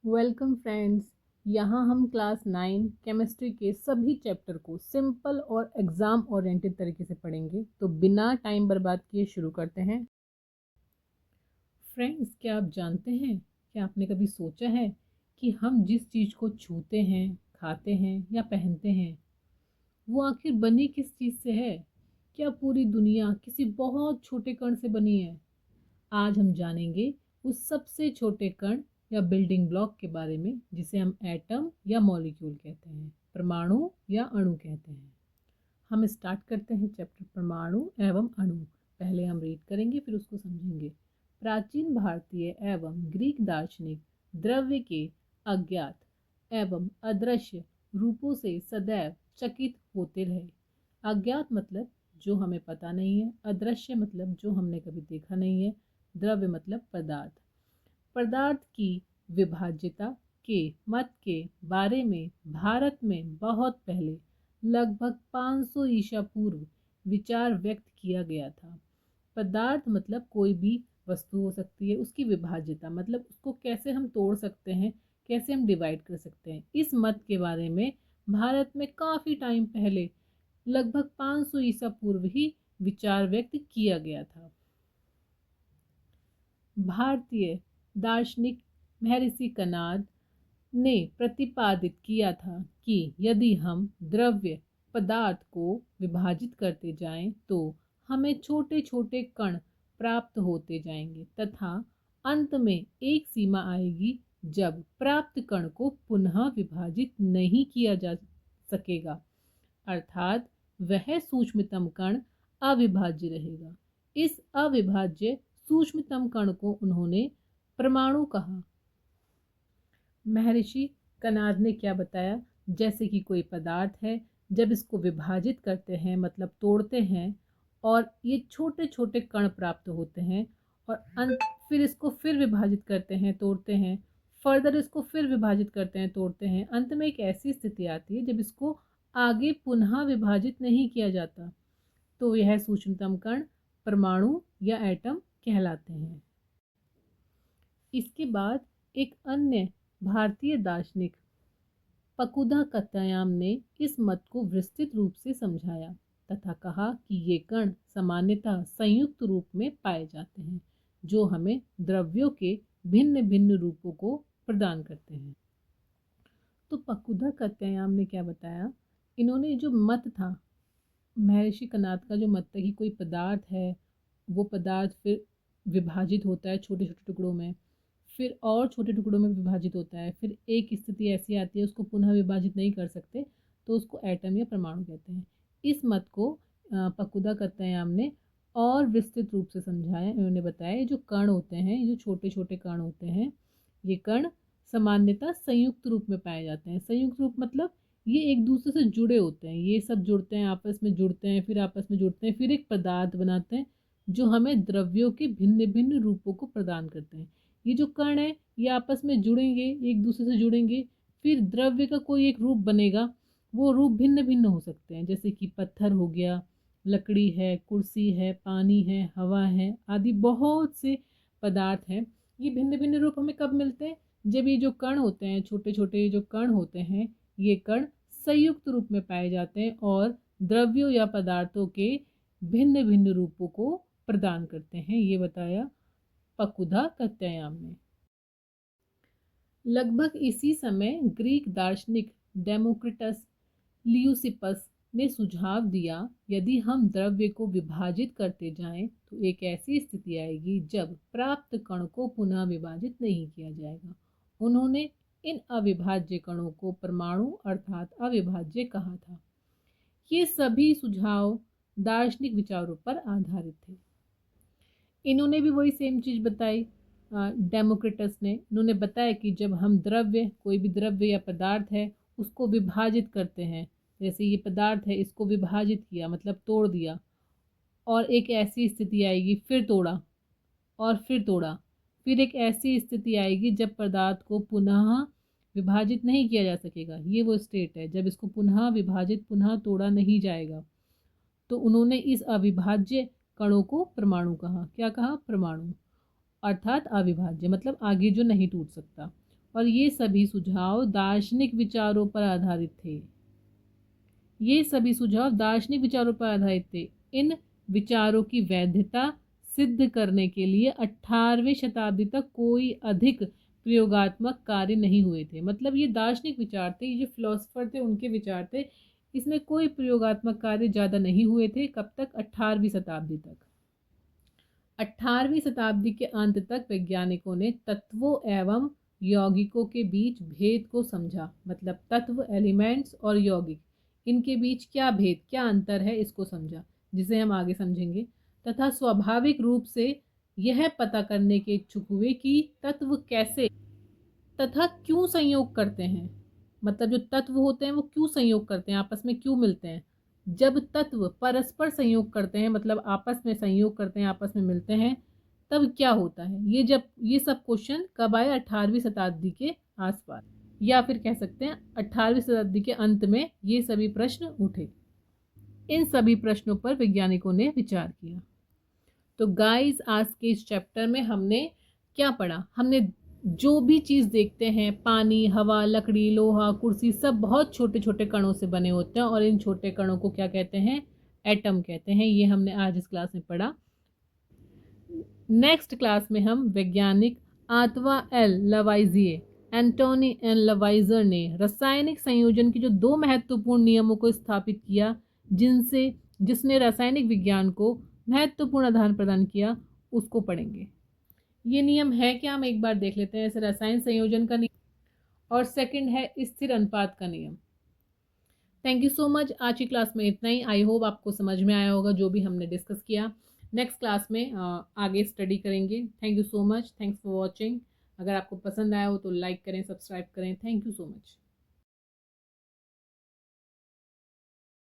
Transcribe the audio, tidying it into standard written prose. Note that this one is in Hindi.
Welcome friends. यहाँ हम क्लास 9 केमिस्ट्री के सभी चैप्टर को सिंपल और एग्ज़ाम ओरिएंटेड तरीके से पढ़ेंगे। तो बिना टाइम बर्बाद किए शुरू करते हैं। फ्रेंड्स, क्या आप जानते हैं, क्या आपने कभी सोचा है कि हम जिस चीज़ को छूते हैं, खाते हैं या पहनते हैं, वो आखिर बनी किस चीज़ से है? क्या पूरी दुनिया किसी बहुत छोटे कण से बनी है? आज हम जानेंगे उस सबसे छोटे कण या बिल्डिंग ब्लॉक के बारे में जिसे हम एटम या मॉलिक्यूल कहते हैं, परमाणु या अणु कहते हैं। हम स्टार्ट करते हैं चैप्टर परमाणु एवं अणु। पहले हम रीड करेंगे, फिर उसको समझेंगे। प्राचीन भारतीय एवं ग्रीक दार्शनिक द्रव्य के अज्ञात एवं अदृश्य रूपों से सदैव चकित होते रहे। अज्ञात मतलब जो हमें पता नहीं है, अदृश्य मतलब जो हमने कभी देखा नहीं है, द्रव्य मतलब पदार्थ। पदार्थ की विभाज्यता के मत के बारे में भारत में बहुत पहले लगभग 500 ईसा पूर्व विचार व्यक्त किया गया था। पदार्थ मतलब कोई भी वस्तु हो सकती है, उसकी विभाज्यता मतलब उसको कैसे हम तोड़ सकते हैं, कैसे हम डिवाइड कर सकते हैं। इस मत के बारे में भारत में काफ़ी टाइम पहले लगभग 500 ईसा पूर्व ही विचार व्यक्त किया गया था। भारतीय दार्शनिक महर्षि कणाद ने प्रतिपादित किया था कि यदि हम द्रव्य पदार्थ को विभाजित करते जाएं तो हमें छोटे छोटे कण प्राप्त होते जाएंगे तथा अंत में एक सीमा आएगी जब प्राप्त कण को पुनः विभाजित नहीं किया जा सकेगा, अर्थात वह सूक्ष्मतम कण अविभाज्य रहेगा। इस अविभाज्य सूक्ष्मतम कण को उन्होंने परमाणु कहा। महर्षि कणाद ने क्या बताया, जैसे कि कोई पदार्थ है, जब इसको विभाजित करते हैं मतलब तोड़ते हैं और ये छोटे छोटे कण प्राप्त होते हैं और फिर इसको फिर विभाजित करते हैं, तोड़ते हैं, फर्दर इसको फिर विभाजित करते हैं, तोड़ते हैं, अंत में एक ऐसी स्थिति आती है जब इसको आगे पुनः विभाजित नहीं किया जाता, तो यह सूक्ष्मतम कण परमाणु या एटम कहलाते हैं। इसके बाद एक अन्य भारतीय दार्शनिक पकुधा कत्यायाम ने इस मत को विस्तृत रूप से समझाया तथा कहा कि ये कण सामान्यतः संयुक्त रूप में पाए जाते हैं जो हमें द्रव्यों के भिन्न भिन्न रूपों को प्रदान करते हैं। तो पकुधा कत्यायाम ने क्या बताया, इन्होंने जो मत था, महर्षि कणाद का जो मत था कि कोई पदार्थ है, वो पदार्थ फिर विभाजित होता है छोटे छोटे टुकड़ों में, फिर और छोटे टुकड़ों में विभाजित होता है, फिर एक स्थिति ऐसी आती है उसको पुनः विभाजित नहीं कर सकते, तो उसको एटम या परमाणु कहते हैं। इस मत को पकुदा कत्यायाम ने और विस्तृत रूप से समझाया। इन्होंने बताया जो कण होते हैं, जो छोटे छोटे कण होते हैं, ये कण सामान्यतः संयुक्त रूप में पाए जाते हैं। संयुक्त रूप मतलब ये एक दूसरे से जुड़े होते हैं, ये सब जुड़ते हैं, आपस में जुड़ते हैं, फिर आपस में जुड़ते हैं, फिर एक पदार्थ बनाते हैं जो हमें द्रव्यों के भिन्न भिन्न रूपों को प्रदान करते हैं। ये जो कण है ये आपस में जुड़ेंगे, एक दूसरे से जुड़ेंगे, फिर द्रव्य का कोई एक रूप बनेगा। वो रूप भिन्न भिन्न हो सकते हैं, जैसे कि पत्थर हो गया, लकड़ी है, कुर्सी है, पानी है, हवा है, आदि बहुत से पदार्थ हैं। ये भिन्न भिन्न रूप हमें कब मिलते हैं, जब ये जो कण होते हैं, छोटे छोटे जो कण होते हैं, ये कण संयुक्त रूप में पाए जाते हैं और द्रव्यों या पदार्थों के भिन्न भिन्न रूपों को प्रदान करते हैं। ये बताया पकुधा कत्यायाम ने। लगभग इसी समय ग्रीक दार्शनिक डेमोक्रिटस लियूसिपस ने सुझाव दिया, यदि हम द्रव्य को विभाजित करते जाएं तो एक ऐसी स्थिति आएगी जब प्राप्त कण को पुनः विभाजित नहीं किया जाएगा। उन्होंने इन अविभाज्य कणों को परमाणु अर्थात अविभाज्य कहा था। ये सभी सुझाव दार्शनिक विचारों पर आधारित थे। इन्होंने भी वही सेम चीज़ बताई। डेमोक्रिटस ने, इन्होंने बताया कि जब हम द्रव्य, कोई भी द्रव्य या पदार्थ है, उसको विभाजित करते हैं, जैसे ये पदार्थ है, इसको विभाजित किया मतलब तोड़ दिया, और एक ऐसी स्थिति आएगी, फिर तोड़ा और फिर तोड़ा, फिर एक ऐसी स्थिति आएगी जब पदार्थ को पुनः विभाजित नहीं किया जा सकेगा। ये वो स्टेट है जब इसको पुनः विभाजित, पुनः तोड़ा नहीं जाएगा। तो उन्होंने इस अविभाज्य कणों को परमाणु कहा। क्या कहा? परमाणु, अर्थात अविभाज्य मतलब आगे जो नहीं टूट सकता। और ये सभी सुझाव दार्शनिक विचारों पर आधारित थे। ये सभी सुझाव दार्शनिक विचारों पर आधारित थे। इन विचारों की वैधता सिद्ध करने के लिए 18वीं शताब्दी तक कोई अधिक प्रयोगात्मक कार्य नहीं हुए थे। मतलब ये दार्शनिक विचार थे, ये जो फिलोसोफर थे उनके विचार थे, इसमें कोई प्रयोगात्मक कार्य ज़्यादा नहीं हुए थे। कब तक? 18वीं शताब्दी तक। 18वीं शताब्दी के अंत तक वैज्ञानिकों ने तत्वों एवं यौगिकों के बीच भेद को समझा। मतलब तत्व, एलिमेंट्स और यौगिक, इनके बीच क्या भेद, क्या अंतर है, इसको समझा, जिसे हम आगे समझेंगे। तथा स्वाभाविक रूप से यह पता करने के इच्छुक हुए कि तत्व कैसे तथा क्यों संयोग करते हैं। मतलब जो तत्व होते हैं वो क्यों संयोग करते हैं, आपस में क्यों मिलते हैं। जब तत्व परस्पर संयोग करते हैं, मतलब आपस में संयोग करते हैं, आपस में मिलते हैं, तब क्या होता है। ये सब क्वेश्चन कब आए? 18वीं शताब्दी के आसपास, या फिर कह सकते हैं 18वीं शताब्दी के अंत में ये सभी प्रश्न उठे। इन सभी प्रश्नों पर वैज्ञानिकों ने विचार किया। तो गाइस, आज के इस चैप्टर में हमने क्या पढ़ा? हमने जो भी चीज़ देखते हैं, पानी, हवा, लकड़ी, लोहा, कुर्सी, सब बहुत छोटे छोटे कणों से बने होते हैं, और इन छोटे कणों को क्या कहते हैं? एटम कहते हैं। ये हमने आज इस क्लास में पढ़ा। नेक्स्ट क्लास में हम वैज्ञानिक आंतवा एल लवाइजिए, एंटोनी एन लवाइजर ने रासायनिक संयोजन के जो 2 महत्वपूर्ण नियमों को स्थापित किया, जिसने रासायनिक विज्ञान को महत्वपूर्ण आधार प्रदान किया, उसको पढ़ेंगे। ये नियम है क्या, हम एक बार देख लेते हैं। जैसे रसायन संयोजन का नियम, और सेकंड है स्थिर अनुपात का नियम। Thank you so much. आज की क्लास में इतना ही। आई होप आपको समझ में आया होगा जो भी हमने डिस्कस किया। नेक्स्ट क्लास में आगे स्टडी करेंगे। Thank you so much. Thanks for watching. अगर आपको पसंद आया हो तो लाइक करें, सब्सक्राइब करें। Thank you so much.